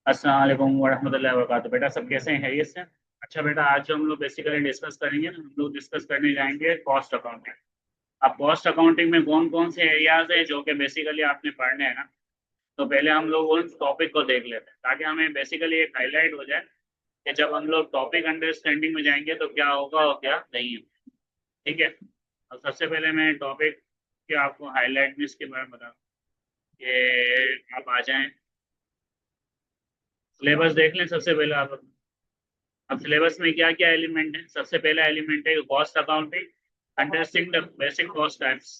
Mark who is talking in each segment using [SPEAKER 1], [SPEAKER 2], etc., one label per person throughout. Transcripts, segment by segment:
[SPEAKER 1] अस्सलाम वालेकुम वरहमतुल्लाहि वबरकातुहू। बेटा सब कैसे हैं, खैरियत से? अच्छा बेटा, आज जो हम लोग बेसिकली डिस्कस करेंगे ना, हम लोग डिस्कस करने जाएंगे कॉस्ट अकाउंटिंग। अब कॉस्ट अकाउंटिंग में कौन कौन से एरियाज हैं जो कि बेसिकली आपने पढ़ने हैं ना। तो पहले हम लोग उन टॉपिक को देख लेते हैं ताकि हमें बेसिकली एक हाईलाइट हो जाए कि जब हम लोग टॉपिक अंडरस्टैंडिंग में जाएंगे तो क्या होगा और क्या नहीं होगा। ठीक है। अब सबसे पहले मैं टॉपिक के आपको हाईलाइट में इसके बारे में बता कि आप आ जाएं, सिलेबस देख लें सबसे पहले आप। अब सिलेबस में क्या क्या एलिमेंट है? सबसे पहला एलिमेंट है cost accounting, understanding the basic cost types.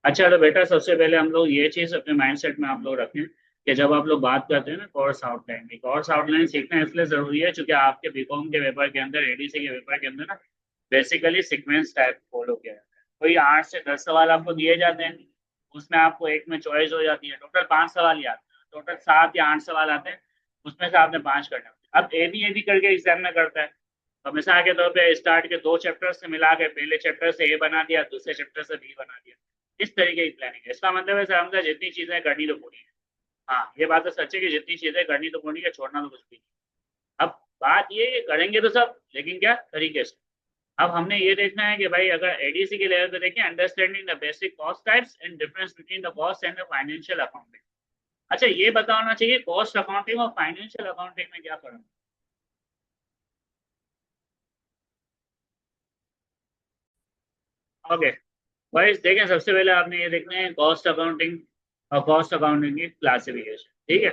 [SPEAKER 1] अच्छा तो बेटा, सबसे पहले हम लोग ये चीज अपने माइंडसेट में आप लोग रखें कि जब आप लोग बात करते हैं ना कोर्स आउटलाइन की, कोर्स आउटलाइन सीखना इसलिए जरूरी है क्योंकि आपके बीकॉम के पेपर के अंदर, एडीसी के पेपर के अंदर ना बेसिकली सीक्वेंस टाइप फॉलो किया जाता है। कोई 8 से 10 सवाल आपको दिए जाते हैं, उसमें आपको एक में चॉइस हो जाती है। टोटल 5 सवाल ही आते हैं, टोटल 7 या 8 सवाल आते हैं, उसमें से आपने 5 करने होते हैं। अब ए बी करके एग्जाम में करता है। तो मिसाल के तौर पे स्टार्ट के 2 चैप्टर से मिला के पहले चैप्टर से ए बना दिया, दूसरे चैप्टर से बी बना दिया। इस तरीके की प्लानिंग है। इसका मतलब है सर हमने जितनी चीजें करनी तो पूरी है। हाँ, ये बात तो सच है कि जितनी चीजें करनी तो पूरी है, छोड़ना तो कुछ भी नहीं। अब बात ये है कि करेंगे तो सब, लेकिन क्या तरीके से। अब हमने ये देखना है कि भाई अगर एडीसी के लेवल पे देखें, understanding the basic cost types and difference between the cost and the financial accounting. अच्छा, ये बताना चाहिए कॉस्ट अकाउंटिंग और फाइनेंशियल अकाउंटिंग में क्या फर्क है। ओके भाई, देखें सबसे पहले आपने ये देखना है कॉस्ट अकाउंटिंग और कॉस्ट अकाउंटिंग की क्लासिफिकेशन। ठीक है।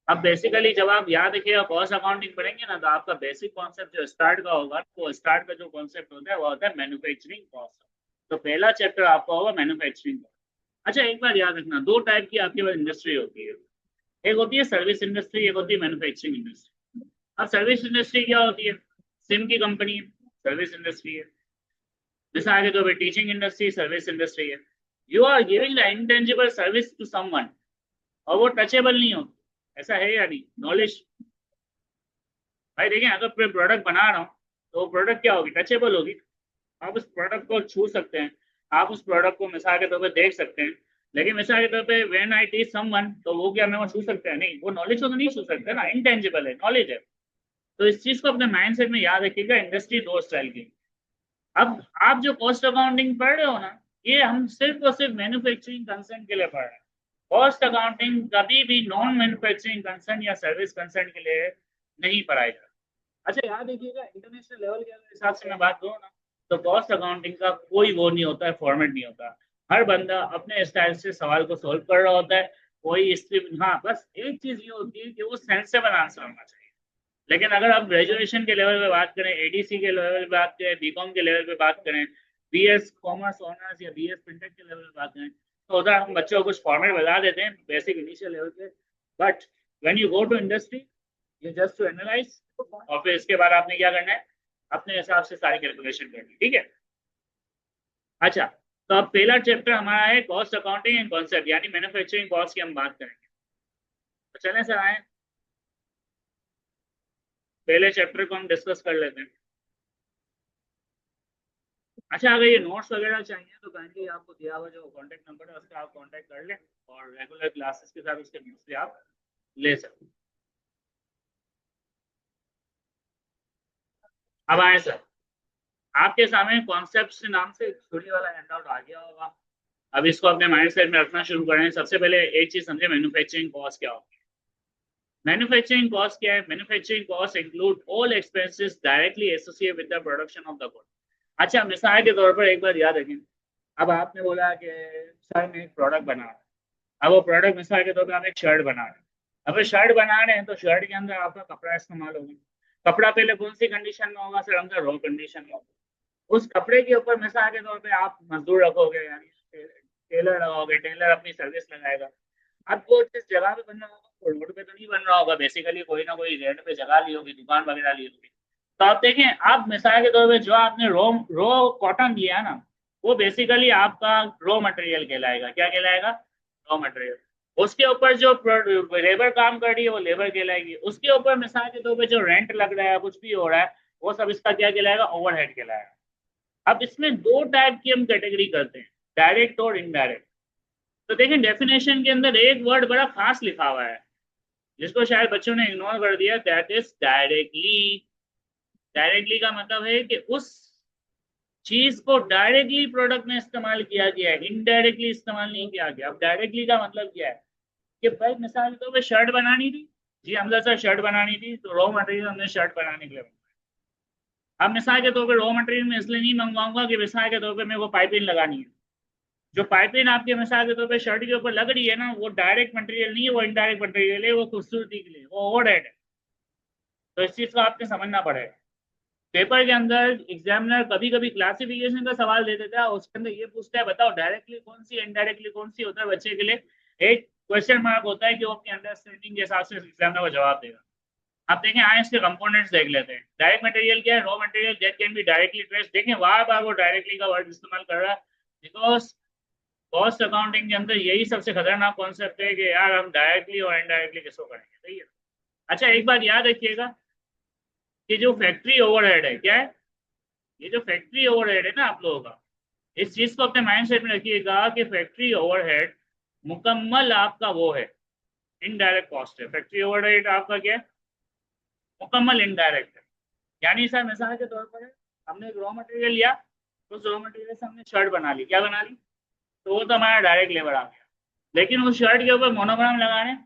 [SPEAKER 1] अब बेसिकली जब आप याद रखिएगा कॉस्ट अकाउंटिंग पढ़ेंगे ना, तो आपका बेसिक कॉन्सेप्ट जो स्टार्ट का होगा, वो स्टार्ट का जो कॉन्सेप्ट होता है वो होता है मैन्युफैक्चरिंग कॉस्ट। तो पहला चैप्टर आपका होगा मैन्युफैक्चरिंग कॉस्ट। अच्छा, एक बार याद रखना, दो टाइप की आपके पास इंडस्ट्री होती है। एक होती है सर्विस इंडस्ट्री, एक होती है मैन्युफैक्चरिंग इंडस्ट्री। अब सर्विस इंडस्ट्री क्या होती है? सिम की कंपनी है, सर्विस इंडस्ट्री है। जैसे आगे तो भाई टीचिंग इंडस्ट्री सर्विस इंडस्ट्री है। You are giving the intangible service to someone, और वो टचेबल नहीं होती। ऐसा है या नहीं? नॉलेज। भाई देखें, अगर मैं प्रोडक्ट बना रहा हूँ तो प्रोडक्ट क्या होगी? टचेबल होगी। आप उस प्रोडक्ट को छू सकते हैं, आप उस प्रोडक्ट को मिसाल के तौर पे देख सकते हैं। लेकिन मिसाल के तौर पे व्हेन आई टीच समवन, तो वो क्या मैं वो छू सकते हैं? नहीं, वो नॉलेज को तो नहीं छू सकते ना, इंटेंजिबल है, नॉलेज है। तो इस चीज को अपने माइंडसेट में याद रखिएगा। इंडस्ट्री दो स्टाइल की। अब आप जो कॉस्ट अकाउंटिंग पढ़ रहे हो ना, ये हम सिर्फ और सिर्फ मैन्युफैक्चरिंग कंसर्न के लिए पढ़ रहे हैं। कॉस्ट अकाउंटिंग कभी भी नॉन मैन्युफैक्चरिंग कंसर्न या सर्विस कंसर्न के लिए नहीं पढ़ाई जाती। अच्छा याद रखिएगा, इंटरनेशनल लेवल के अगर हिसाब से मैं बात करूँ ना, तो कॉस्ट अकाउंटिंग का कोई वो नहीं होता है, फॉर्मेट नहीं होता। हर बंदा अपने स्टाइल से सवाल को सोल्व कर रहा होता है। कोई इसकी, हाँ बस एक चीज ये होती है कि वो सेंसेबल आंसर होना चाहिए। लेकिन अगर आप ग्रेजुएशन के लेवल पे बात करें, एडीसी के लेवल पे बात करें, बीकॉम के लेवल पे बात करें, बीएस कॉमर्स ऑनर्स या बीएस फिनटेक के लेवल पे बात करें, तो उधर हम बच्चों को कुछ फॉर्मेट बता देते हैं बेसिक इनिशियल लेवल पे। But when you go to industry, ये जस्ट टू एनालाइज, और फिर इसके बाद आपने क्या करना है? अपने हिसाब से सारी कैलकुलेशन करनी है। ठीक है। अच्छा, तो अब पहला चैप्टर हमारा है कॉस्ट अकाउंटिंग एंड कॉन्सेप्ट, यानी मैन्युफैक्चरिंग कॉस्ट की हम बात करेंगे। तो चलें सर आए, पहले चैप्टर को हम डिस्कस कर लेते हैं। अच्छा, अगर ये नोट्स वगैरह चाहिए तो काइंडली आपको दिया हुआ जो कॉन्टैक्ट नंबर है, उसका आप कॉन्टैक्ट कर लें, और रेगुलर क्लासेस के साथ उसके नोट्स भी आप ले सकते हैं। अब आए सर, आपके सामने कॉन्सेप्ट नाम से एक छोटी वाला हैंडआउट आ गया होगा। अब इसको अपने माइंड सेट में रखना शुरू करें। सबसे पहले एक चीज समझे, मैन्युफैक्चरिंग कॉस्ट क्या होती है। मैन्युफैक्चरिंग कॉस्ट क्या है? Manufacturing cost include all expenses directly associated with the production of the good. अच्छा, मिसाल के तौर पर एक बार याद रखें, अब आपने बोला कि सर मैं एक प्रोडक्ट बना रहा हूं। अब वो प्रोडक्ट मिसाल के तौर पे आप एक शर्ट बना रहे हैं। अब शर्ट बना रहे हैं तो शर्ट के अंदर आपका कपड़ा इस्तेमाल होगा। कपड़ा पहले कौन सी कंडीशन में होगा सर? अंदर रॉ कंडीशन में होगा। उस कपड़े के ऊपर मिसाल के तौर पे आप मजदूर रखोगे, यानी टेलर लगाओगे, टेलर अपनी सर्विस लगाएगा। अब वो जिस जगह पे बन रहा होगा वो रोड पे तो नहीं बन रहा होगा, बेसिकली कोई ना कोई रेंट पे जगह ली होगी, दुकान वगैरह ली होगी। तो आप देखें, आप मिसाल के तौर पे जो आपने रॉ रॉ कॉटन लिया है ना, वो बेसिकली आपका रॉ मटेरियल कहलाएगा। क्या कहलाएगा? Raw material. उसके ऊपर जो लेबर काम कर रही है वो लेबर कहलाएगी। उसके ऊपर मिसाल के तौर पे जो रेंट लग रहा है, कुछ भी हो रहा है, वो सब इसका क्या कहलाएगा? ओवरहेड कहलाएगा। अब इसमें दो टाइप की हम कैटेगरी करते हैं, डायरेक्ट और इनडायरेक्ट। तो देखिए डेफिनेशन के अंदर एक वर्ड बड़ा खास लिखा हुआ है जिसको शायद बच्चों ने इग्नोर कर दिया, दैट इज डायरेक्टली। डायरेक्टली का मतलब है कि उस चीज को डायरेक्टली प्रोडक्ट में इस्तेमाल किया गया है, इनडायरेक्टली इस्तेमाल नहीं किया गया। अब डायरेक्टली का मतलब क्या है कि भाई मिसाल के तौर पे शर्ट बनानी थी, जी हमजा सर शर्ट बनानी थी, तो रॉ मटेरियल हमने शर्ट बनाने के लिए मंगवाया। अब मिसाल के तौर पे रॉ मटेरियल में इसलिए नहीं मंगवाऊंगा कि मिसाल के तौर पे मेरे को पाइपिंग लगानी है। जो पाइपिंग आपके मिसाल के तौर पे शर्ट के ऊपर लग रही है ना, वो डायरेक्ट मटेरियल नहीं है, वो इनडायरेक्ट मटेरियल है, वो खूबसूरती के लिए, वो ओवरहेड है। तो इस चीज को आपको समझना पड़ेगा। पेपर के अंदर एग्जामिनर कभी कभी क्लासिफिकेशन का सवाल दे देता है, उसके अंदर ये पूछता है बताओ डायरेक्टली कौन सी इनडायरेक्टली कौन सी होता है, बच्चे के लिए एक क्वेश्चन मार्क होता है कि वो अपनी अंडरस्टैंडिंग के हिसाब से एग्जामिनर को जवाब देगा। आप देखें, आए इसके कंपोनेंट्स देख लेते हैं। डायरेक्ट मटेरियल क्या है? Raw material that can be directly trace. देखें बार बार वो डायरेक्टली का वर्ड इस्तेमाल कर रहा है, बिकॉज कॉस्ट अकाउंटिंग के अंदर यही सबसे खतरनाक कॉन्सेप्ट है कि यार हम डायरेक्टली और इनडायरेक्टली किसको करेंगे, सही है। अच्छा एक बात याद रखिएगा कि जो फैक्ट्री ओवरहेड है क्या है, ये जो फैक्ट्री ओवरहेड है ना आप लोगों का, इस चीज को अपने माइंड सेट में रखिएगा कि फैक्ट्री ओवरहेड मुकम्मल आपका वो है, इनडायरेक्ट कॉस्ट है। फैक्ट्री ओवरहेड आपका क्या है? मुकम्मल इनडायरेक्ट है। यानी सर मिसाल के तौर पर हमने एक रॉ मटेरियल लिया, तो उस रॉ मटेरियल से हमने शर्ट बना ली, क्या बना ली? तो वो तो हमारा डायरेक्ट लेबर आ गया। लेकिन उस शर्ट के ऊपर मोनोग्राम लगाने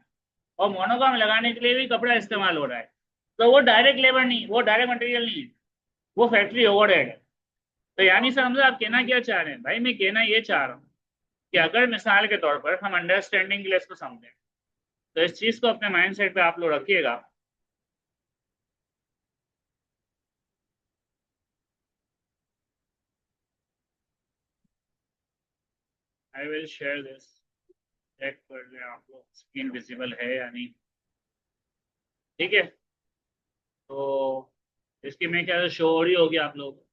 [SPEAKER 1] और मोनोग्राम लगाने के लिए भी कपड़ा इस्तेमाल हो रहा है, तो वो डायरेक्ट लेबर नहीं, वो डायरेक्ट मटेरियल नहीं है, वो फैक्ट्री ओवरहेड है। तो यानी सर हमसे आप कहना क्या चाह रहे हैं? भाई मैं कहना ये चाह रहा हूँ कि अगर मिसाल के तौर पर हम अंडरस्टैंडिंग के लिए इसको समझें, तो इस चीज को अपने माइंड सेट पे आप लोग रखिएगा। I will share this, check कर लें आप लोग स्क्रीन विजिबल है या नहीं। ठीक है, तो इसकी मैं क्या शो हो रही होगी आप लोग।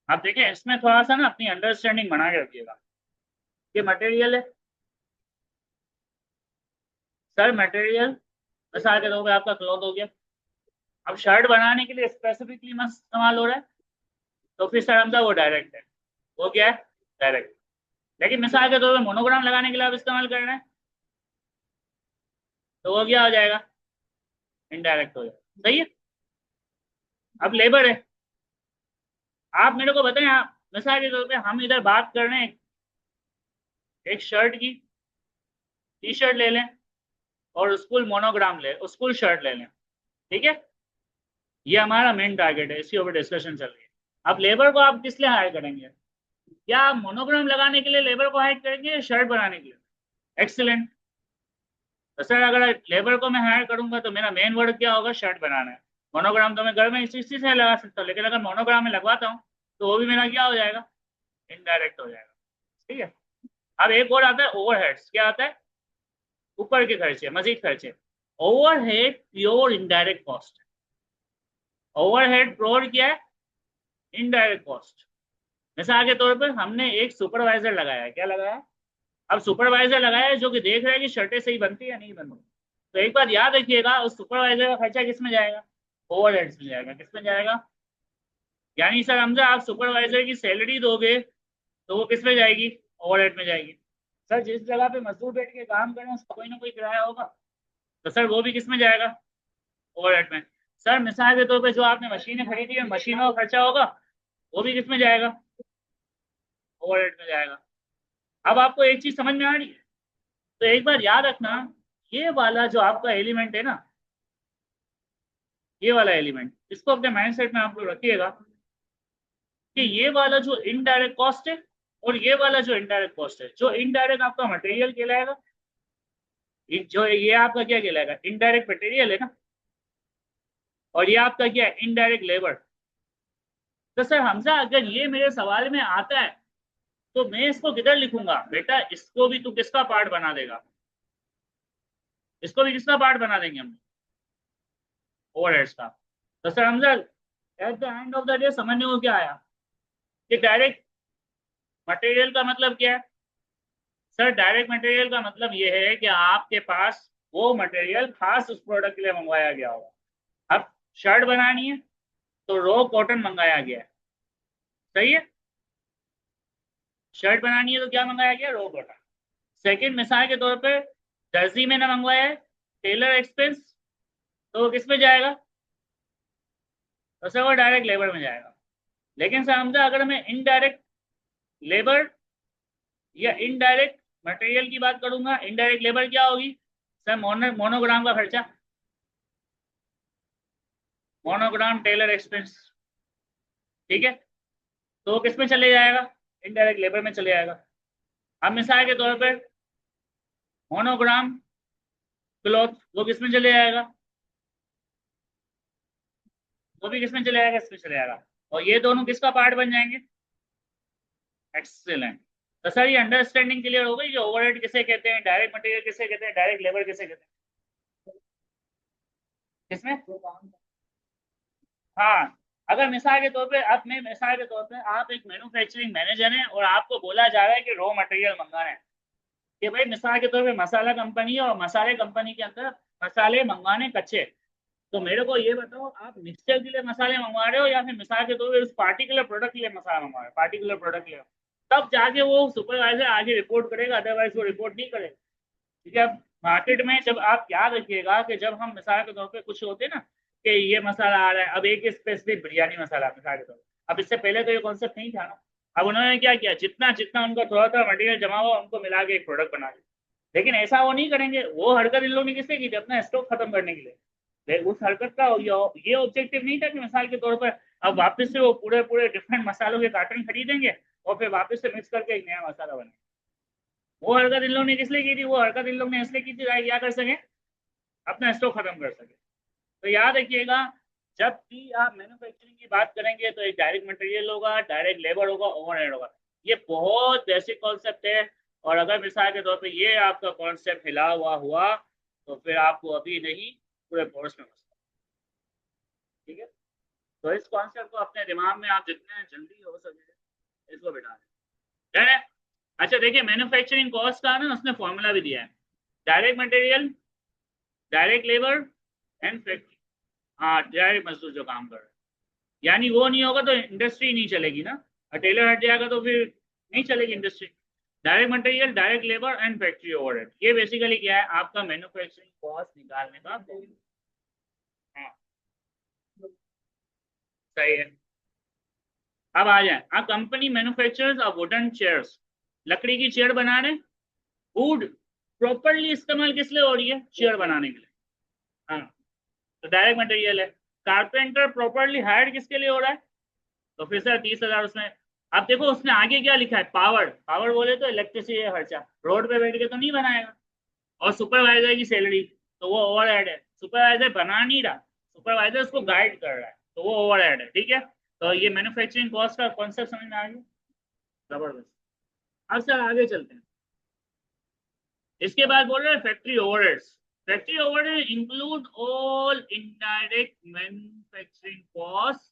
[SPEAKER 1] आप देखें इसमें थोड़ा सा ना अपनी अंडरस्टैंडिंग बना के रखिएगा। ये मटेरियल है सर, मटेरियल मिसाल के तौर पे आपका क्लॉथ हो गया। अब शर्ट बनाने के लिए स्पेसिफिकली मस्त इस्तेमाल हो रहा है, तो फिर सर हमसा वो डायरेक्ट है, वो क्या है? डायरेक्ट। लेकिन मिसाल के तौर पे मोनोग्राम लगाने के लिए आप इस्तेमाल कर रहे हैं, तो वो क्या हो जाएगा? इनडायरेक्ट हो जाएगा, सही है। अब लेबर है, आप मेरे को बताएं, आप मिसाल के तौर पे हम इधर बात कर रहे हैं एक शर्ट की, टी शर्ट ले लें और स्कूल मोनोग्राम ले, स्कूल शर्ट ले लें, ठीक है। ये हमारा मेन टारगेट है, इसके ऊपर डिस्कशन चल रही है। अब लेबर को आप किस लिए हायर करेंगे? क्या आप मोनोग्राम लगाने के लिए लेबर को हायर करेंगे या शर्ट बनाने के लिए? एक्सीलेंट। तो सर अगर लेबर को मैं हायर करूंगा तो मेरा मेन वर्ड क्या होगा? शर्ट बनाना है। मोनोग्राम तो मैं घर में इसी से लगा सकता हूँ, लेकिन अगर मोनोग्राम में लगवाता हूँ तो वो भी मेरा क्या हो जाएगा? इनडायरेक्ट हो जाएगा, ठीक है। अब एक और आता है ओवरहेड्स। क्या आता है? ऊपर के खर्चे, मजीद खर्चे। Overhead pure indirect cost. Overhead pure क्या है? Indirect cost. मिसाल के तौर पर हमने एक सुपरवाइजर लगाया, क्या लगाया? अब सुपरवाइजर लगाया है जो कि देख रहा है कि शर्टें सही बनती है या नहीं बनती। तो एक बात याद रखिएगा, उस सुपरवाइजर का खर्चा किस में जाएगा? ओवरहेड्स में जाएगा। किस में जाएगा? यानी सर हमजा आप सुपरवाइजर की सैलरी दोगे तो वो किस में जाएगी? ओवरहेड में जाएगी। सर जिस जगह पे मजदूर बैठ के काम कर रहे हैं उसका कोई ना कोई किराया होगा, तो सर वो भी किस में जाएगा? ओवरहेड में। सर मिसाल के तौर पे जो आपने मशीनें खरीदी है, मशीनों का खर्चा होगा, वो भी किस में जाएगा? ओवरहेड में जाएगा। अब आपको एक चीज समझ में आ रही है? तो एक बार याद रखना, ये वाला जो आपका एलिमेंट है ना, ये वाला एलिमेंट, इसको अपने माइंडसेट में आप लोग रखिएगा कि ये वाला जो इनडायरेक्ट कॉस्ट है और ये वाला जो इनडायरेक्ट कॉस्ट है, जो इनडायरेक्ट आपका मटेरियल कहलाएगा, जो ये आपका क्या कहलाएगा? इनडायरेक्ट मटेरियल है ना, और ये आपका क्या है? Indirect labour. तो सर हमजा अगर ये मेरे सवाल में आता है तो मैं इसको किधर लिखूंगा? बेटा इसको भी तू किसका पार्ट बना देगा? इसको भी किसका पार्ट बना देंगे हम? ओवरहेड्स का। तो sir Hamza at the end of the day समझने को क्या आया कि डायरेक्ट मटेरियल का मतलब क्या है? सर डायरेक्ट मटेरियल का मतलब ये है कि आपके पास वो मटेरियल खास उस प्रोडक्ट के लिए मंगवाया गया होगा। अब शर्ट बनानी है तो रॉ कॉटन मंगाया गया है, सही है। शर्ट बनानी है तो क्या मंगाया गया? Raw cotton. सेकंड मिसाल के तौर पे दर्जी में ना मंगवाया है, टेलर एक्सपेंस, तो वो किस में जाएगा? तो सर वो डायरेक्ट लेबर में जाएगा। लेकिन सर हमजा अगर मैं इनडायरेक्ट लेबर या इनडायरेक्ट मटेरियल की बात करूंगा, इनडायरेक्ट लेबर क्या होगी सर? मोनोग्राम का खर्चा, मोनोग्राम टेलर एक्सपेंस, ठीक है, तो वो किस में चले जाएगा? इनडायरेक्ट लेबर में चले जाएगा। अब मिसाल के तौर पर मोनोग्राम क्लॉथ, वो किस में चले जाएगा? वो भी किस में चले जाएगा? इसमें चले जाएगा। और ये दोनों किसका पार्ट बन जाएंगे? एक्सीलेंट। तो सर ये अंडरस्टैंडिंग क्लियर हो गई कि ओवरहेड किसे कहते हैं, डायरेक्ट मटेरियल किसे कहते हैं, डायरेक्ट लेबर किसे कहते हैं, किसमें? हाँ, अगर मिसाल के तौर पे अब मैं मिसाल के तौर पे आप एक मैन्युफैक्चरिंग मैनेजर हैं और आपको बोला जा रहा है कि रॉ मटेरियल मंगाना है, कि भाई मिसाल के तौर पे मसाला कंपनी है और मसाले कंपनी के अंदर मसाले मंगवाने कच्चे, तो मेरे को ये बताओ आप मिक्सचर के लिए मसाले मंगवा रहे हो या फिर मिसाल के तौर पे उस पार्टिकुलर प्रोडक्ट के लिए मसाला मंगवा रहे हो, पार्टिकुलर प्रोडक्ट के लिए, तब जाके वो सुपरवाइजर आगे रिपोर्ट करेगा, अदरवाइज वो रिपोर्ट नहीं करेगा। ठीक है। अब मार्केट में जब आप याद रखिएगा कि जब हम मिसाल के तौर पे कुछ होते हैं ना कि ये मसाला आ रहा है, अब एक स्पेसिफिक बिरयानी मसाला मिसाल के तौर पर, अब इससे पहले तो ये कॉन्सेप्ट नहीं था ना। अब उन्होंने क्या किया, जितना जितना उनका थोड़ा थोड़ा मटेरियल जमा हुआ उनको मिला के एक प्रोडक्ट बना दिया। लेकिन ऐसा वो नहीं करेंगे, वो हरकत इन लोगों ने किससे की थी? अपना स्टॉक खत्म करने के लिए। उस हरकत का ये ऑब्जेक्टिव नहीं था कि मिसाल के तौर पर अब वापस से वो पूरे पूरे डिफरेंट मसालों के कार्टन खरीदेंगे और फिर वापस से मिक्स करके एक नया मसाला बने। वो हरकत इन लोगों ने किस लिए की थी? वो हरकत इन लोगों ने इसलिए की थी ताकि क्या कर सके, अपना स्टॉक खत्म कर सके। तो याद रखिएगा, जब भी आप मैन्युफैक्चरिंग की बात करेंगे तो एक डायरेक्ट मटेरियल होगा, डायरेक्ट लेबर होगा, ओवरहेड होगा। ये बहुत बेसिक कॉन्सेप्ट है। और अगर मिसाल के तौर पे ये आपका कॉन्सेप्ट हिला हुआ हुआ तो फिर आपको अभी नहीं पूरे कोर्स में मसला। ठीक है, तो इस कॉन्सेप्ट को अपने दिमाग में आप जितने जल्दी हो सके इसको बिठा दें। है? अच्छा देखिए, मैन्युफैक्चरिंग कॉस्ट का ना उसने फॉर्मूला भी दिया है, direct material, direct labour and factory. हाँ, डायरेक्ट मजदूर जो काम कर रहे हैं, यानी वो नहीं होगा तो इंडस्ट्री नहीं चलेगी ना। टेलर हट जाएगा तो फिर नहीं चलेगी industry. Direct material, direct labour and factory overhead, ये बेसिकली क्या है? आपका मैन्युफैक्चरिंग कॉस्ट निकालने का फॉर्मूला। हाँ, सही है। अब आ जाए, आ company manufacturers of wooden chairs, लकड़ी की चेयर बना रहे। वुड प्रॉपरली इस्तेमाल किस लिए हो रही है? चेयर बनाने के लिए। हाँ, तो डायरेक्ट मटेरियल है। कारपेंटर प्रॉपरली हायर्ड किसके लिए हो रहा है? तो फिर सर 30,000 उसमें। अब देखो उसने आगे क्या लिखा है, पावर, पावर बोले तो इलेक्ट्रिसिटी का खर्चा, रोड पे बैठ के तो नहीं बनाएगा। और सुपरवाइजर की सैलरी, तो वो ओवरहेड है। सुपरवाइजर बना नहीं रहा, सुपरवाइजर उसको गाइड कर रहा है, तो वो ओवरहेड है। ठीक है, तो ये मैन्युफैक्चरिंग कॉस्ट का कॉन्सेप्ट समझ में आ गया? जबरदस्त। अब सर आगे चलते हैं। इसके बाद बोल रहे हैं factory overheads. Factory overhead include all indirect manufacturing cost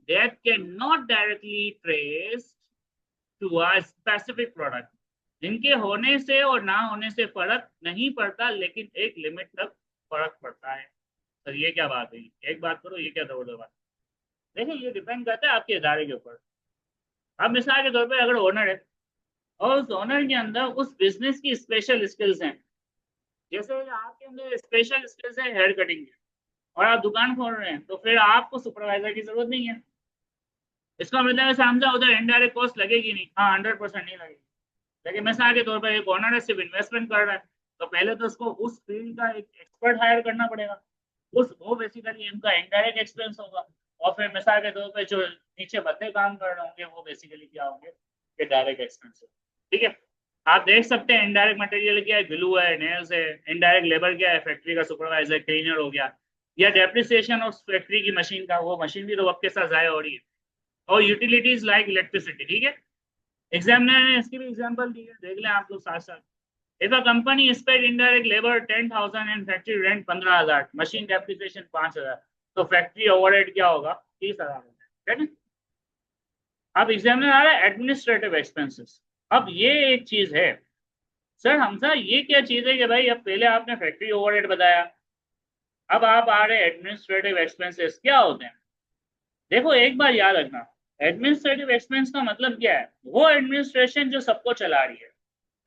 [SPEAKER 1] that cannot directly traced to a specific product, जिनके होने से और ना होने से फर्क नहीं पड़ता, लेकिन एक लिमिट तक फर्क पड़ता है। सर ये क्या बात है? एक बात करो, ये क्या दो बात? देखिए ये डिपेंड करता है आपके इदारे के ऊपर। अब मिसाल के तौर पे अगर ओनर है और उस ओनर के अंदर उस बिजनेस की स्पेशल स्किल्स हैं, जैसे आपके अंदर स्पेशल स्किल्स है हेयर कटिंग की और आप दुकान खोल रहे हैं, तो फिर आपको सुपरवाइजर की जरूरत नहीं है। इसका मतलब है समझा, उधर इनडायरेक्ट कॉस्ट लगेगी नहीं। हाँ, 100% नहीं लगेगी। लेकिन मिसाल के तौर पर एक ओनर है, सिर्फ इन्वेस्टमेंट कर रहा है, तो पहले तो उसको उस फील्ड का एक एक्सपर्ट हायर करना पड़ेगा। उस वो बेसिकली इनका इनडायरेक्ट एक्सपेंस होगा। और फिर मिसाल के तौर पर जो नीचे बंदे काम कर रहे होंगे वो बेसिकली क्या होंगे? ये डायरेक्ट एक्सपेंस। ठीक है, आप देख सकते हैं इनडायरेक्ट मटेरियल क्या है, ग्लू है, नेल्स है। इनडायरेक्ट लेबर क्या है? फैक्ट्री का सुपरवाइजर, क्लीनर हो गया, या डेप्रिसिएशन ऑफ फैक्ट्री की मशीन का, वो मशीन भी तो वक्त के साथ जाया हो रही है। और यूटिलिटीज लाइक इलेक्ट्रिसिटी। ठीक है, एग्जामिनर ने इसकी भी एग्जांपल दी है, देख लें आप लोग साथ साथ। If a company spent indirect labour 10,000 and factory rent 15,000, machine depreciation 5,000, तो फैक्ट्री ओवरहेड क्या होगा? 30,000। ठीक है। अब एग्जामिनर आ रहा है एडमिनिस्ट्रेटिव एक्सपेंसेस। अब ये एक चीज है सर हमसा, ये क्या चीज है कि भाई अब पहले आपने फैक्ट्री ओवरहेड बताया, अब आप आ रहे एडमिनिस्ट्रेटिव एक्सपेंसेस क्या होते हैं? देखो एक बार याद रखना, एडमिनिस्ट्रेटिव एक्सपेंस का मतलब क्या है? वो एडमिनिस्ट्रेशन जो सबको चला रही है।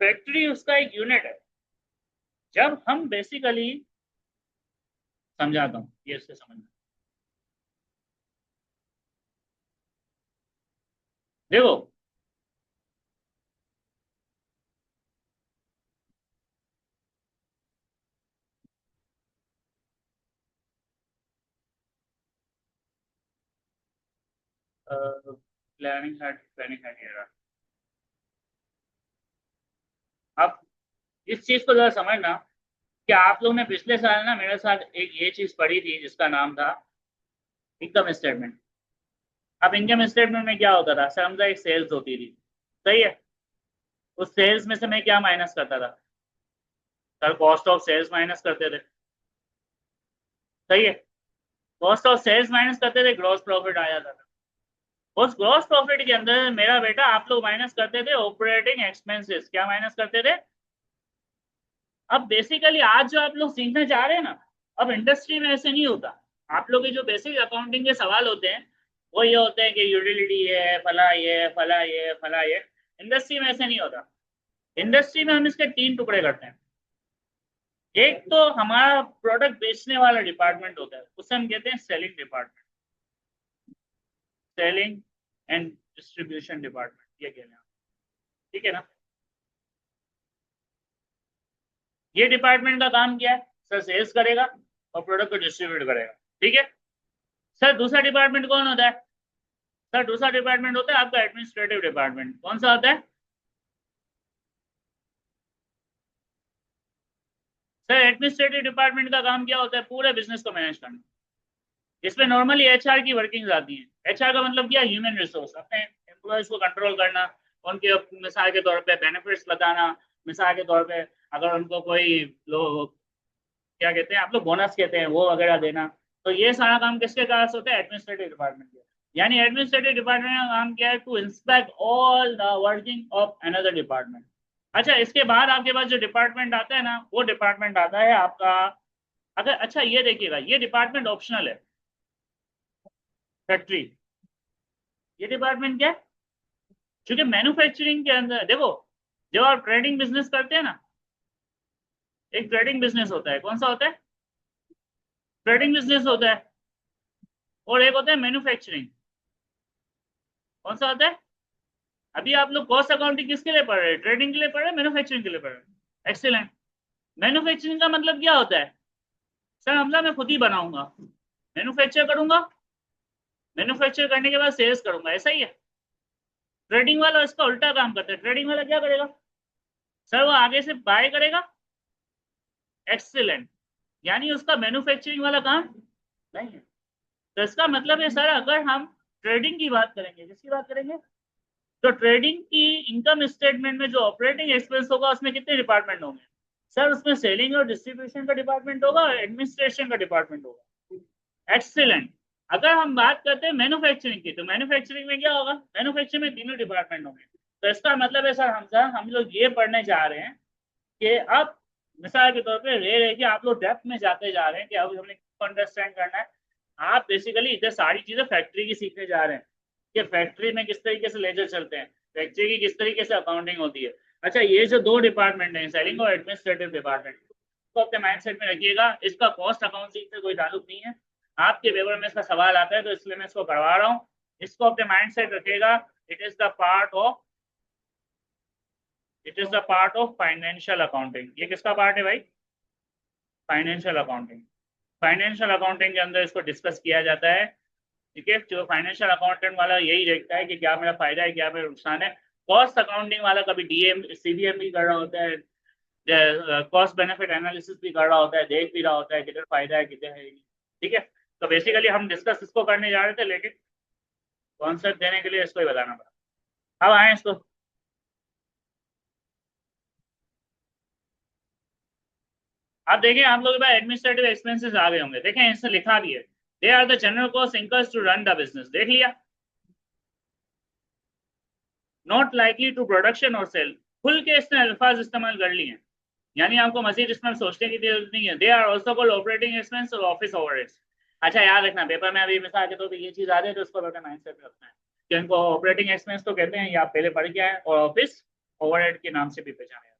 [SPEAKER 1] फैक्ट्री उसका एक यूनिट है। जब हम बेसिकली, समझाता हूँ ये इससे समझना, देखो प्लानिंग है। अब इस चीज को जरा समझना कि आप लोग ने पिछले साल ना मेरे साथ एक ये चीज पढ़ी थी जिसका नाम था इनकम स्टेटमेंट। अब इनकम स्टेटमेंट में क्या होता था, समझा एक सेल्स होती थी, सही है। उस सेल्स में से मैं क्या माइनस करता था sir, cost of sales minus करते थे, सही है। कॉस्ट ऑफ सेल्स माइनस करते थे, ग्रॉस प्रॉफिट आ जाता था। उस ग्रॉस प्रॉफिट के अंदर मेरा बेटा आप लोग माइनस करते थे ऑपरेटिंग एक्सपेंसेस। क्या माइनस करते थे? अब बेसिकली आज जो आप लोग सीखना चाह रहे हैं ना, अब इंडस्ट्री में ऐसे नहीं होता। आप लोग के जो बेसिक अकाउंटिंग के सवाल होते हैं वो ये होते हैं कि यूटिलिटी है, फला ये, फला ये, फला ये। इंडस्ट्री में ऐसे नहीं होता। इंडस्ट्री में हम इसके तीन टुकड़े करते हैं। एक तो हमारा प्रोडक्ट बेचने वाला डिपार्टमेंट होता है, उसे हम कहते हैं selling department, selling and distribution department, ये कहते हैं, ठीक है ना। ये डिपार्टमेंट का काम क्या है सर? सेल्स करेगा और प्रोडक्ट को डिस्ट्रीब्यूट करेगा, ठीक है। सर दूसरा डिपार्टमेंट कौन होता है? सर दूसरा डिपार्टमेंट होता है आपका एडमिनिस्ट्रेटिव डिपार्टमेंट। कौन सा होता है सर? एडमिनिस्ट्रेटिव डिपार्टमेंट का काम क्या होता है? पूरे बिजनेस को मैनेज करना। इसमें नॉर्मली एचआर की वर्किंग्स आती हैं। एचआर का मतलब क्या? ह्यूमन रिसोर्स, अपने एम्प्लॉयज को कंट्रोल करना, उनके मिसाल के तौर पे बेनिफिट्स बताना, मिसाल के तौर पे अगर उनको कोई लोग क्या कहते हैं, आप लोग बोनस कहते हैं, वो वगैरह देना। तो ये सारा काम किसके पास होता है? एडमिनिस्ट्रेटिव डिपार्टमेंट के। यानी एडमिनिस्ट्रेटिव डिपार्टमेंट का काम क्या है? To inspect all the working of another department. अच्छा, इसके बाद आपके पास जो डिपार्टमेंट आता है ना, वो डिपार्टमेंट आता है आपका, अगर अच्छा ये देखिएगा, ये डिपार्टमेंट ऑप्शनल है, फैक्ट्री। ये डिपार्टमेंट क्या है? क्योंकि मैन्युफैक्चरिंग के अंदर देखो, जब आप ट्रेडिंग बिजनेस करते हैं ना, एक ट्रेडिंग बिजनेस होता है, कौन सा होता है? ट्रेडिंग बिजनेस होता है। और एक होता है मैन्युफैक्चरिंग, कौन सा होता है? अभी आप लोग कॉस्ट अकाउंटिंग किसके लिए पढ़ रहे हैं? ट्रेडिंग के लिए पढ़ रहे हैं, मैन्युफैक्चरिंग के लिए पढ़ रहे हैं? एक्सीलेंट। मैन्युफैक्चरिंग का मतलब क्या होता है सर? मतलब मैं खुद ही बनाऊंगा, मैन्युफैक्चर करूंगा, मैन्युफैक्चर करने के बाद सेल्स करूंगा, ऐसा ही है। ट्रेडिंग वाला इसका उल्टा काम करता है। ट्रेडिंग वाला क्या करेगा सर? वो आगे से बाय करेगा। एक्सीलेंट। यानी उसका मैन्युफैक्चरिंग वाला काम नहीं है। तो इसका मतलब है सर, अगर हम ट्रेडिंग की बात करेंगे, किसकी बात करेंगे, तो ट्रेडिंग की इनकम स्टेटमेंट में जो ऑपरेटिंग एक्सपेंस होगा उसमें कितने डिपार्टमेंट होंगे सर? उसमें सेलिंग और डिस्ट्रीब्यूशन का डिपार्टमेंट होगा और एडमिनिस्ट्रेशन का डिपार्टमेंट होगा। एक्सीलेंट। अगर हम बात करते हैं मैन्युफैक्चरिंग की, तो मैन्युफैक्चरिंग में क्या होगा? मैन्युफैक्चरिंग में तीनों डिपार्टमेंट होंगे। तो इसका मतलब है सर, हम लोग ये पढ़ने जा रहे हैं कि अब मिसाल के तौर पे ले रहे कि आप लोग डेप्थ में जाते जा रहे हैं कि अब हमने अंडरस्टैंड करना है। आप बेसिकली इधर सारी चीजें फैक्ट्री की सीखने जा रहे हैं कि फैक्ट्री में किस तरीके से लेजर चलते हैं, फैक्ट्री की किस तरीके से अकाउंटिंग होती है। अच्छा, ये जो दो डिपार्टमेंट है, सेलिंग और एडमिनिस्ट्रेटिव डिपार्टमेंट, तो अपने माइंडसेट में रखिएगा। इसका कॉस्ट अकाउंटिंग से कोई ताल्लुक नहीं है। आपके पेपर में इसका सवाल आता है तो इसलिए मैं इसको करवा रहा हूँ। इसको अपने माइंडसेट रखिएगा। It is the part of, it is the part of financial accounting. ये किसका पार्ट है भाई? Financial accounting. फाइनेंशियल अकाउंटिंग के अंदर इसको डिस्कस किया जाता है, ठीक है। जो फाइनेंशियल अकाउंटेंट वाला यही देखता है कि क्या मेरा फायदा है, क्या मेरा नुकसान है। कॉस्ट अकाउंटिंग वाला कभी डीएम सीबीएम भी कर रहा होता है, कॉस्ट बेनिफिट एनालिसिस भी कर रहा होता है, देख भी रहा होता है किधर फायदा है किधर है नहीं, ठीक है। तो बेसिकली हम डिस्कस इसको करने जा रहे थे, लेकिन कॉन्सेप्ट देने के लिए इसको ही बताना पड़ा। अब आए इसको, आप देखें, आप लोगों के पास एडमिनिस्ट्रेटिव एक्सपेंसेस आ गए होंगे, देखें इससे लिखा भी है, they are the general cost incurs to run the business. देख लिया? नॉट लाइकली टू प्रोडक्शन और सेल। खुल के इसने अल्फाज इस्तेमाल कर लिए हैं, यानी आपको मजीद इसमें सोचने की जरूरत नहीं है। They are also called operating expense और ऑफिस ओवरहेड्स। अच्छा याद रखना, पेपर में अभी मिसाल के तौर पे ये चीज आ जाए तो इसको अपने माइंड सेट में रखना है कि इनको ऑपरेटिंग एक्सपेंस तो कहते हैं, ये आप पहले पढ़ के आए, और ऑफिस ओवरहेड के नाम से भी पहचाना जाता है।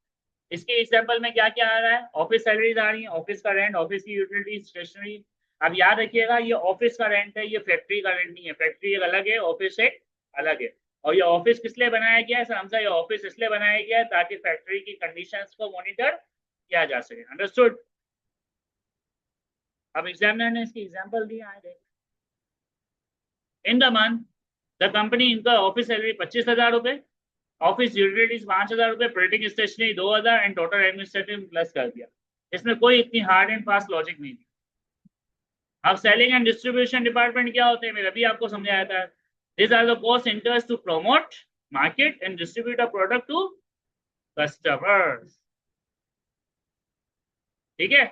[SPEAKER 1] इसके एग्जाम्पल में क्या क्या आ रहा है, ऑफिस सैलरीज आ रही है, ऑफिस का रेंट, ऑफिस की यूटिलिटी, स्टेशनरी। अब याद रखिएगा ये ऑफिस का रेंट है, ये फैक्ट्री का रेंट नहीं है। फैक्ट्री एक अलग है, ऑफिस एक अलग है। और ये ऑफिस किस लिए बनाया गया है सर, हमसे ये ऑफिस इसलिए बनाया गया है ताकि फैक्ट्री की कंडीशंस को मॉनिटर किया जा सके। अंडरस्टूड। अब एग्जामिनर ने इसकी एग्जाम्पल दिया है। In the month the company, इनका ऑफिस सैलरी 25,000 रुपए, ऑफिस यूटिलिटीज 5,000 रुपए, printing stationery 2,000 and total administrative plus कर दिया। इसमें कोई इतनी हार्ड एंड फास्ट लॉजिक नहीं थी। अब सेलिंग एंड डिस्ट्रीब्यूशन डिपार्टमेंट क्या होते हैं, मैंने अभी आपको समझाया था। This are the cost incurs to promote, market and distribute a product to customers. ठीक है।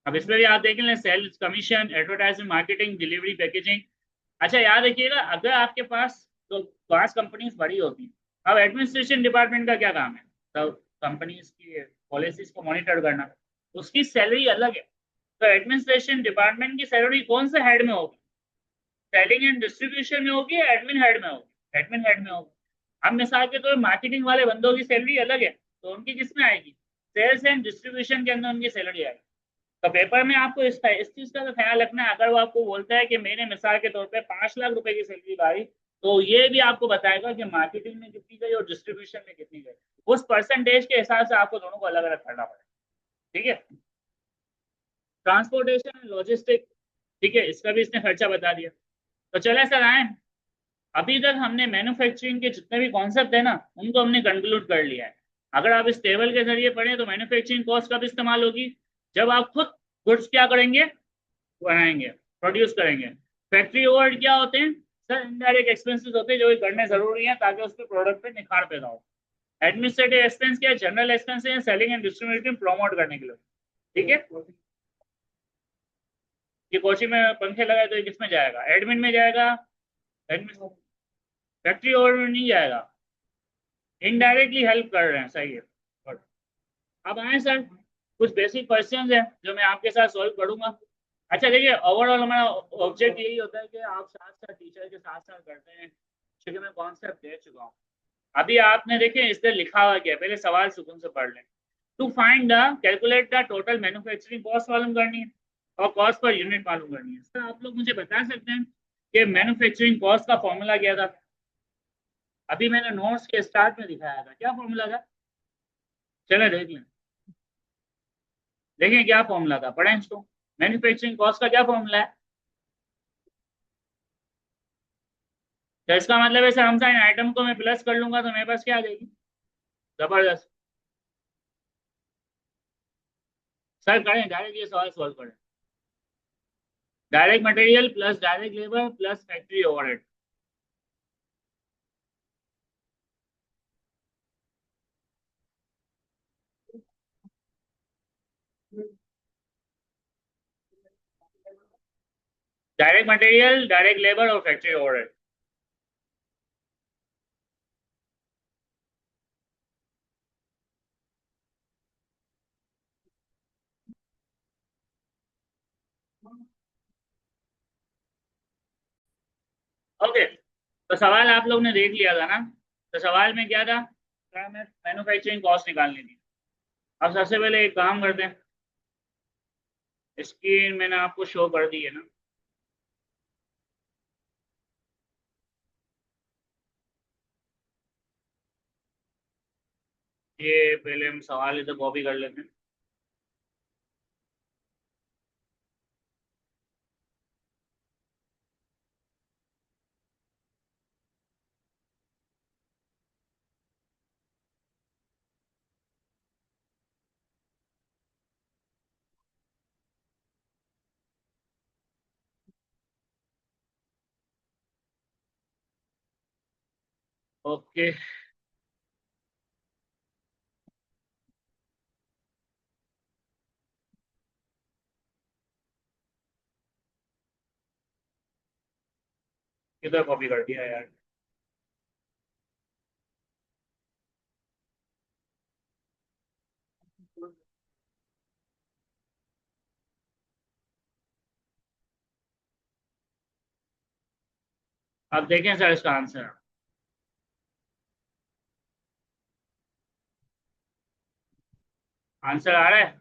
[SPEAKER 1] अब इसमें भी आप देख लें, sales commission, advertisement, marketing, delivery, packaging. अच्छा याद रखिएगा, अगर आपके पास तो पांच कंपनीज बड़ी होती हैं। अब एडमिनिस्ट्रेशन डिपार्टमेंट का क्या काम है, तो कंपनीज की पॉलिसीज को मॉनिटर करना, उसकी सैलरी अलग है। तो एडमिनिस्ट्रेशन डिपार्टमेंट की सैलरी कौन से हेड में होगी, सेलिंग एंड डिस्ट्रीब्यूशन में होगी या एडमिन हेड में होगी, एडमिन हेड में होगी। अब मिसाल के तौर मार्केटिंग वाले बंदों की सैलरी अलग है, तो उनकी किस में आएगी, सेल्स एंड डिस्ट्रीब्यूशन के अंदर उनकी सैलरी आएगी। तो पेपर में आपको इस चीज का तो ख्याल रखना है, अगर वो आपको बोलता है कि मैंने मिसाल के तौर पे 5 लाख रुपए की सैलरी लाई, तो ये भी आपको बताएगा कि मार्केटिंग में कितनी गई और डिस्ट्रीब्यूशन में कितनी गई। उस परसेंटेज के हिसाब से आपको दोनों को अलग अलग करना पड़ेगा। ठीक है। ट्रांसपोर्टेशन एंड लॉजिस्टिक, ठीक है, इसका भी इसने खर्चा बता दिया। तो चले सर आए, अभी तक हमने मैन्युफैक्चरिंग के जितने भी कॉन्सेप्ट है ना, उनको हमने कंक्लूड कर लिया है। अगर आप इस टेबल के जरिए पढ़ें तो मैन्युफैक्चरिंग कॉस्ट कब इस्तेमाल होगी, जब आप खुद गुड्स क्या करेंगे, बनाएंगे, प्रोड्यूस करेंगे। फैक्ट्री ओवरहेड क्या होते हैं सर, इनडायरेक्ट एक्सपेंसेस होते हैं जो करने जरूरी है ताकि उस पर प्रोडक्ट पे निखार पैदा हो। एडमिनिस्ट्रेटिव एक्सपेंस क्या है, जनरल एक्सपेंस है सेलिंग एंड डिस्ट्रीब्यूटिंग प्रमोट करने के लिए। ठीक है। ये कोची में पंखे लगाए तो ये किस में जाएगा, एडमिन में जाएगा। एडमिन, फैक्ट्री ओवरहेड में नहीं जाएगा। इनडायरेक्टली हेल्प कर रहे हैं, सही है। Good. अब आए सर, कुछ बेसिक क्वेश्चंस हैं जो मैं आपके साथ सॉल्व करूंगा। अच्छा देखिए, ओवरऑल हमारा ऑब्जेक्ट यही होता है कि आप साथ साथ टीचर के साथ साथ करते हैं, क्योंकि मैं कॉन्सेप्ट दे चुका हूँ। अभी आपने देखे इसमें लिखा हुआ क्या, पहले सवाल सुकून से पढ़ लें। To find the calculate the total manufacturing cost मालूम करनी है और कॉस्ट पर यूनिट मालूम करनी है। सर आप लोग मुझे बता सकते हैं कि मैन्युफैक्चरिंग कॉस्ट का फॉर्मूला क्या था, अभी मैंने नोट्स के स्टार्ट में दिखाया था, क्या फॉर्मूला था, चले देख लें। देखें क्या फॉर्मूला था, पढ़ें इसको। मैन्युफैक्चरिंग कॉस्ट का क्या फॉर्मूला है, तो इसका मतलब है सर हम इन आइटम को मैं प्लस कर लूंगा तो मेरे पास क्या आ जाएगी, जबरदस्त। सर करें डायरेक्ट ये सवाल सॉल्व करें, direct material plus direct labour plus factory overhead. Direct material, direct labour और फैक्ट्री ओवरहेड। ओके, तो सवाल आप लोग ने देख लिया था ना, तो सवाल में क्या था, मैन्युफैक्चरिंग कॉस्ट निकालनी थी। अब सबसे पहले एक काम करते हैं, स्क्रीन मैंने आपको शो कर दी है ना। ये पहले हम सवाल इधर कॉपी कर लेते हैं। ओके, इधर कॉपी कर दिया यार। अब देखें सर इसका आंसर, आंसर आ रहा है?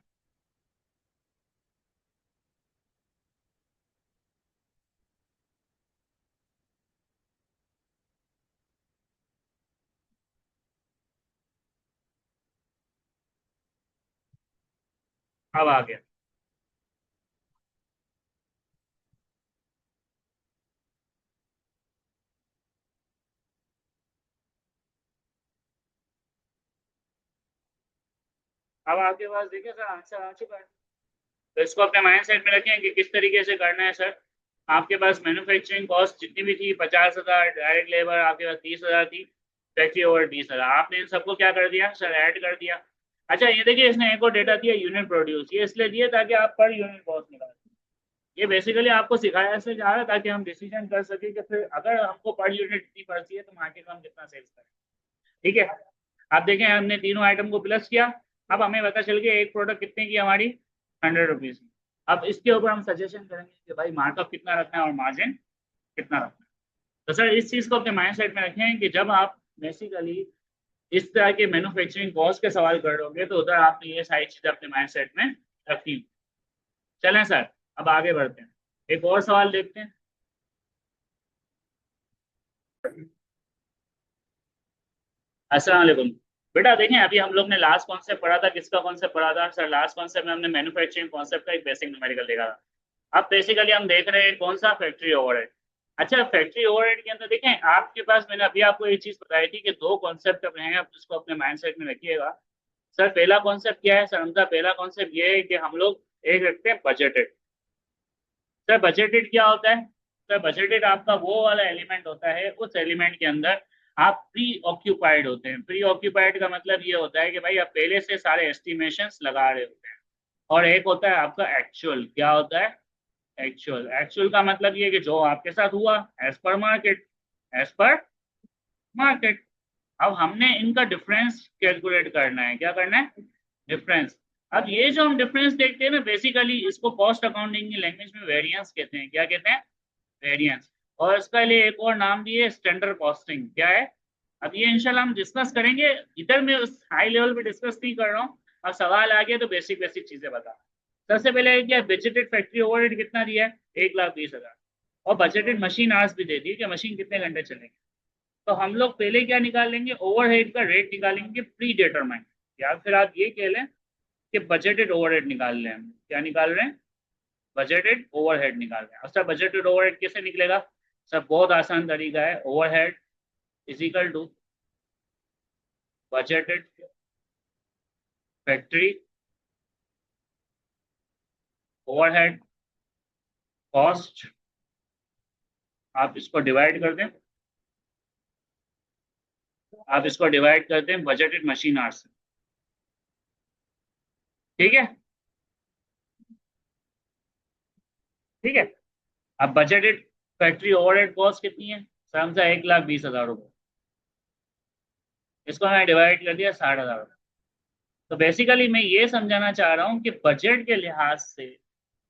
[SPEAKER 1] अब आ गया। अब आपके पास देखिए सर आंसर आ चुका है। तो इसको अपने माइंड सेट में रखें कि किस तरीके से करना है सर। आपके पास मैन्युफैक्चरिंग कॉस्ट जितनी भी थी 50,000, डायरेक्ट लेबर आपके पास 30,000 थी, फैक्ट्री ओवर 20,000, आपने इन सबको क्या कर दिया सर, ऐड कर दिया। अच्छा ये देखिए इसने एक और डेटा दिया यूनिट प्रोड्यूस, ये इसलिए दिया ताकि आप पर यूनिट कॉस्ट निकालें। ये बेसिकली आपको सिखाया इसलिए जा रहा है ताकि हम डिसीजन कर सके कि फिर अगर हमको पर यूनिट इतनी पड़ती है तो मार्केट में हम कितना सेल्स करें। ठीक है। आप देखें हमने तीनों आइटम को प्लस किया। अब हमें पता चल गया एक प्रोडक्ट कितने की हमारी 100 रुपीज की। अब इसके ऊपर हम सजेशन करेंगे कि भाई मार्कअप कितना रखना है और मार्जिन कितना रखना है। तो सर इस चीज को अपने माइंड सेट में रखें कि जब आप बेसिकली इस तरह के मैन्युफैक्चरिंग कॉस्ट के सवाल करोगे तो उधर आपने ये सारी चीजें अपने माइंड सेट में रखी। चलें सर अब आगे बढ़ते हैं, एक और सवाल देखते हैं। अस्सलाम वालेकुम। बेटा देखें अभी हम लोग ने लास्ट कॉन्सेप्ट पढ़ा था, किसका कॉन्सेप्ट पढ़ा था सर? लास्ट कॉन्सेप्ट में हमने मैन्युफैक्चरिंग कॉन्सेप्ट का एक बेसिक न्यूमेरिकल देखा था। अब बेसिकली हम देख रहे हैं कौन सा, फैक्ट्री ओवरहेड। अच्छा फैक्ट्री ओवरहेड के अंदर देखें आपके पास, मैंने अभी आपको एक चीज बताई थी कि दो कॉन्सेप्ट हैं, आप उसको अपने माइंडसेट में रखिएगा। सर पहला कॉन्सेप्ट क्या है सर? हमका पहला कॉन्सेप्ट ये है कि हम लोग एक रखते हैं बजटेड। सर बजटेड क्या होता है? सर बजटेड आपका वो वाला एलिमेंट होता है, उस एलिमेंट के अंदर आप प्री ऑक्यूपाइड होते हैं। प्री ऑक्यूपाइड का मतलब ये होता है कि भाई आप पहले से सारे एस्टिमेशंस लगा रहे होते हैं। और एक होता है आपका एक्चुअल। क्या होता है? एक्चुअल। एक्चुअल का मतलब ये कि जो आपके साथ हुआ as per market, as per market. अब हमने इनका डिफरेंस कैलकुलेट करना है। क्या करना है? डिफरेंस। अब ये जो हम डिफरेंस देखते हैं ना, बेसिकली इसको कॉस्ट अकाउंटिंग की लैंग्वेज में वेरिएंस कहते हैं। क्या कहते हैं? वेरिएंस। और इसका लिए एक और नाम भी है स्टैंडर्ड कॉस्टिंग। क्या है? अब ये इंशाल्लाह हम डिस्कस करेंगे। इधर मैं उस हाई लेवल पे डिस्कस नहीं कर रहा हूँ। अब सवाल आ गया तो बेसिक बेसिक चीजें बता। सबसे पहले क्या बजटेड फैक्ट्री ओवरहेड कितना दिया है? 1,20,000। और बजटेड मशीन आवर्स भी दे दी कि मशीन कितने घंटे चलेंगे। तो हम लोग पहले क्या निकाल लेंगे? ओवरहेड का रेट निकालेंगे प्री डिटरमाइंड। या फिर आप ये कह लें कि बजटेड ओवरहेड निकाल लें हम। क्या निकाल रहे हैं? बजटेड ओवरहेड निकाल रहे हैं। अच्छा बजटेड ओवरहेड कैसे निकलेगा? सब बहुत आसान तरीका है। Overhead is equal to budgeted factory overhead cost. आप इसको डिवाइड कर दें, आप इसको डिवाइड कर दें बजटेड मशीन आवर्स से। ठीक है? ठीक है। अब बजटेड फैक्ट्री ओवरहेड कॉस्ट कितनी है सर? हमसे 1,20,000 रुपये। इसको मैंने डिवाइड कर दिया 60,000। तो बेसिकली मैं ये समझाना चाह रहा हूँ कि बजट के लिहाज से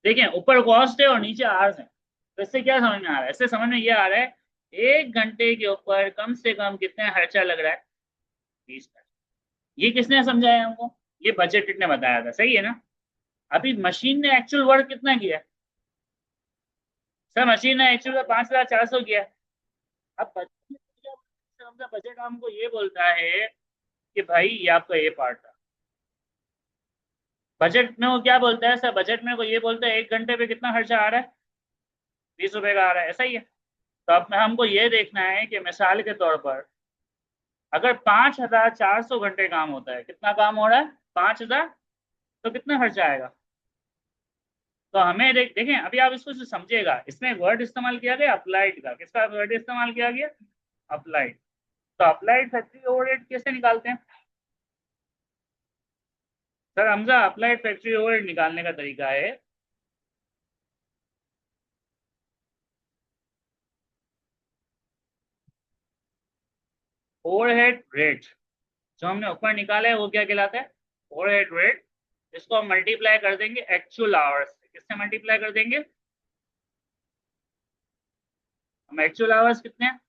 [SPEAKER 1] देखें ऊपर कॉस्ट है और नीचे आर्स है। तो इससे क्या समझ में आ रहा है? इससे समझ में ये आ रहा है 1 घंटे के ऊपर कम से कम कितना खर्चा लग रहा है? 20 पैसे। ये किसने समझाया हमको? ये बजट ने बताया था। सही है ना? अभी मशीन ने एक्चुअल वर्क कितना किया? सर मशीन ने एक्चुअल 5,400 किया। अब बजट हमको ये बोलता है कि भाई ये आपका ये पार्ट था। बजट में वो क्या बोलता है सर? बजट में वो ये बोलता है 1 घंटे पे कितना खर्चा आ रहा है? 20 रुपए का आ रहा है। ऐसा ही है। तो अब में हमको ये देखना है कि मिसाल के तौर पर अगर 5,400 घंटे काम होता है, कितना काम हो रहा है? 5,000। तो कितना खर्चा आएगा? तो हमें देखें अभी आप इसको समझिएगा। इसमें वर्ड इस्तेमाल किया गया अप्लाइड का। किसका वर्ड इस्तेमाल किया गया? अप्लाइड। तो अप्लाइड फैक्ट्री ओवरहेड कैसे निकालते हैं sir? Hamza applied factory overhead निकालने का तरीका है, ओवरहेड रेट जो हमने ऊपर निकाला है वो क्या कहलाता है? Overhead rate. इसको हम मल्टीप्लाई कर देंगे एक्चुअल आवर्स से। किससे मल्टीप्लाई कर देंगे? हम एक्चुअल आवर्स कितने हैं?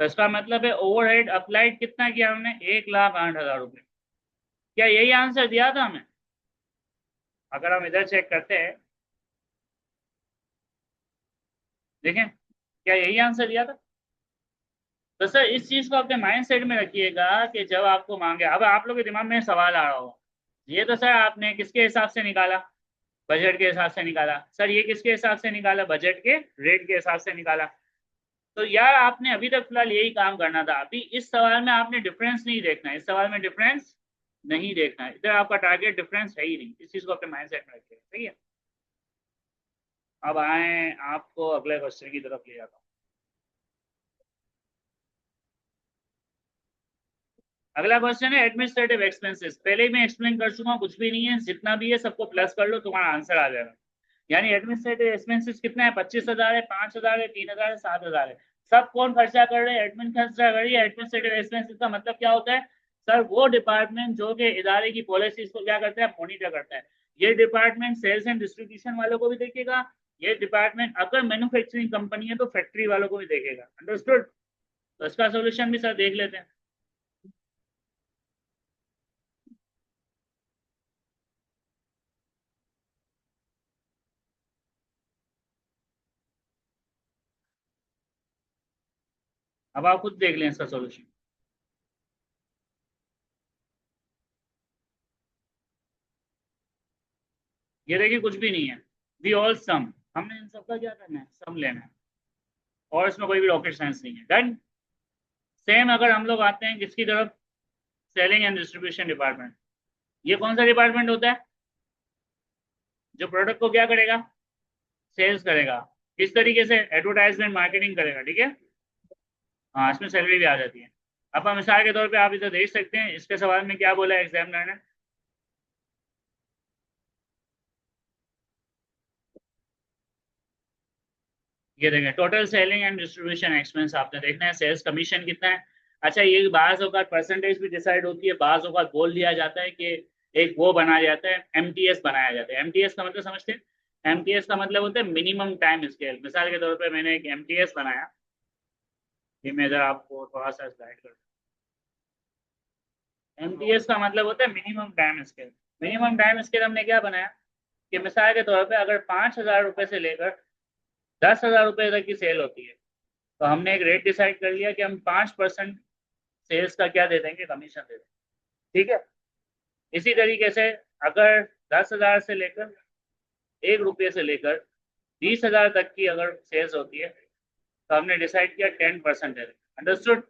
[SPEAKER 1] तो इसका मतलब है ओवरहेड अप्लाइड कितना किया हमने, 1,08,000 रुपये। क्या यही आंसर दिया था हमें? अगर हम इधर चेक करते हैं, देखें क्या यही आंसर दिया था। तो सर इस चीज को अपने माइंड सेट में रखिएगा कि जब आपको मांगे, अब आप लोग के दिमाग में सवाल आ रहा होगा, ये तो सर आपने किसके हिसाब से निकाला, बजट के हिसाब से निकाला। सर ये किसके हिसाब से निकाला, बजट के रेट के हिसाब से निकाला। तो यार आपने अभी तक फिलहाल यही काम करना था। अभी इस सवाल में आपने डिफरेंस नहीं देखना है, इस सवाल में डिफरेंस नहीं देखना है, इधर आपका टारगेट डिफरेंस है ही नहीं। इस चीज को अपने माइंड सेट में रखिएगा, सही है। अब आए आपको अगले क्वेश्चन की तरफ ले जाता हूँ। अगला क्वेश्चन है एडमिनिस्ट्रेटिव एक्सपेंसेस। पहले ही मैं एक्सप्लेन कर चुका हूँ, कुछ भी नहीं है, जितना भी है सबको प्लस कर लो, तुम्हारा आंसर आ जाएगा। यानी एडमिनिस्ट्रेटिव एक्सपेंसेस कितना है, 25,000 है, 5,000 है, 3,000 है, 7,000 है। सब कौन खर्चा कर रहे हैं, एडमिन खर्चा कर रही है। एडमिनिस्ट्रेटिव एक्सपेंसेस का मतलब क्या होता है, सर वो डिपार्टमेंट जो कि इदारे की पॉलिसीज को क्या करता है, मॉनिटर करता है। ये डिपार्टमेंट सेल्स एंड डिस्ट्रीब्यूशन वालों को भी देखेगा, ये डिपार्टमेंट अगर मैन्युफैक्चरिंग कंपनी है तो फैक्ट्री वालों को भी देखेगा। अंडरस्टूड। तो इसका सोल्यूशन भी सर देख लेते हैं। अब आप खुद देख लें इसका सोल्यूशन। ये देखिए कुछ भी नहीं है, वी ऑल सम, हमने इन सबका क्या करना है, सम लेना है। और इसमें कोई भी रॉकेट साइंस नहीं है। डन। सेम अगर हम लोग आते हैं किसकी तरफ, सेलिंग एंड डिस्ट्रीब्यूशन डिपार्टमेंट। ये कौन सा डिपार्टमेंट होता है, जो प्रोडक्ट को क्या करेगा, सेल्स करेगा। किस तरीके से, एडवर्टाइजमेंट मार्केटिंग करेगा, ठीक है। हाँ इसमें सैलरी भी आ जाती है। अब हम मिसाल के तौर पे आप इधर देख सकते हैं, इसके सवाल में क्या बोला है एग्जामिनर ने। ये देखें total selling and distribution expense आपने देखना है, सेल्स कमीशन कितना है। अच्छा ये बाज़ औक़ात परसेंटेज भी डिसाइड होती है, बाज़ औक़ात बोल दिया जाता है कि एक वो बनाया जाता है, एमटीएस बनाया जाता है। एमटीएस का मतलब समझते हैं, एमटीएस का मतलब होता है मिनिमम टाइम स्केल। मिसाल के तौर पर मैंने एक एमटीएस बनाया, ये मैं इधर आपको थोड़ा सा गाइड कर। एमटीएस का मतलब होता है minimum time scale. Minimum time scale हमने क्या बनाया कि मिसाल के तौर पर अगर 5,000 रुपये से लेकर 10,000 रुपये तक की सेल होती है, तो हमने एक रेट डिसाइड कर लिया कि हम 5% सेल्स का क्या दे देंगे, कमीशन दे देंगे, ठीक है। इसी तरीके से अगर 10,000 से लेकर 1 रुपये से लेकर 20,000 तक की अगर सेल्स होती है, तो हमने डिसाइड किया 10% दे देंगे। अंडरस्टूड।